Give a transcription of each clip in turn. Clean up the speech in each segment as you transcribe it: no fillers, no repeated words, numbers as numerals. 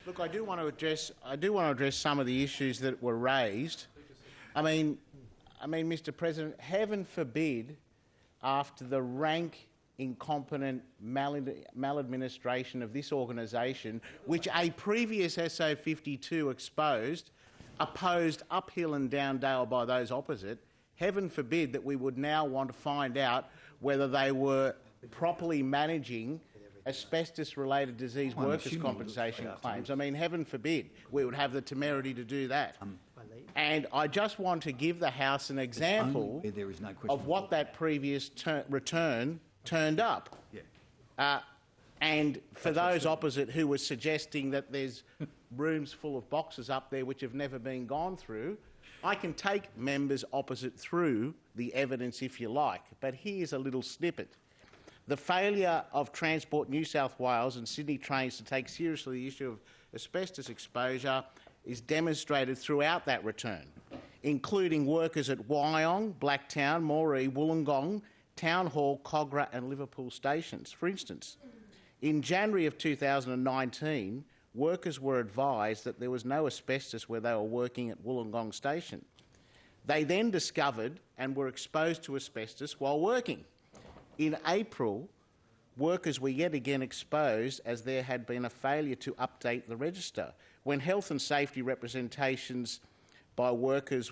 Look, I do want to address some of the issues that were raised. I mean, Mr. President, heaven forbid, after the rank, incompetent maladministration of this organisation, which a previous SO52 exposed, opposed uphill and down dale by those opposite, heaven forbid that we would now want to find out whether they were properly managing asbestos-related disease workers' compensation claims. I mean, heaven forbid we would have the temerity to do that. And I just want to give the House an example of what that previous return turned up. And for those opposite who were suggesting that there's rooms full of boxes up there which have never been gone through, I can take members opposite through the evidence if you like, but here's a little snippet. The failure of Transport New South Wales and Sydney Trains to take seriously the issue of asbestos exposure is demonstrated throughout that return, including workers at Wyong, Blacktown, Moree, Wollongong, Town Hall, Cogra and Liverpool stations. For instance, in January of 2019, workers were advised that there was no asbestos where they were working at Wollongong station. They then discovered and were exposed to asbestos while working. In April, workers were yet again exposed as there had been a failure to update the register. When health and safety representations by workers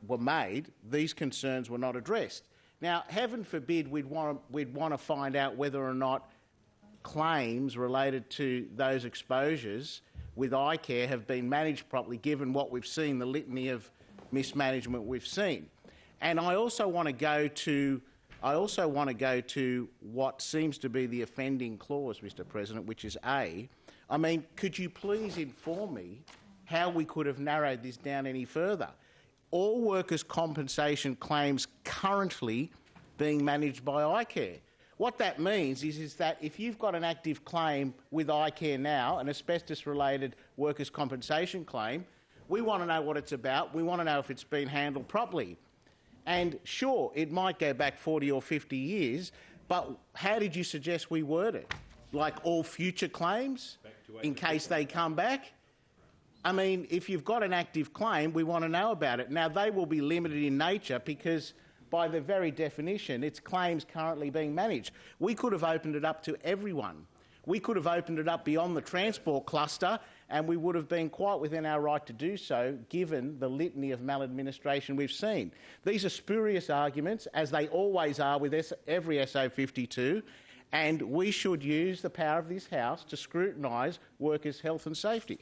were made, these concerns were not addressed. Now, heaven forbid we'd want to find out whether or not claims related to those exposures with iCare have been managed properly, given what we've seen, the litany of mismanagement we've seen. And I also want to go to what seems to be the offending clause, Mr. President, which is A. I mean, could you please inform me how we could have narrowed this down any further? All workers' compensation claims currently being managed by iCare. What that means is that if you've got an active claim with iCare now, an asbestos-related workers' compensation claim, we want to know what it's about. We want to know if it's been handled properly. And sure, it might go back 40 or 50 years, but how did you suggest we word it? Like all future claims, in case they come back? I mean, if you've got an active claim, we want to know about it. Now, they will be limited in nature because, by the very definition, it's claims currently being managed. We could have opened it up to everyone. We could have opened it up beyond the transport cluster, and we would have been quite within our right to do so, given the litany of maladministration we've seen. These are spurious arguments, as they always are with every SO52, and we should use the power of this House to scrutinise workers' health and safety.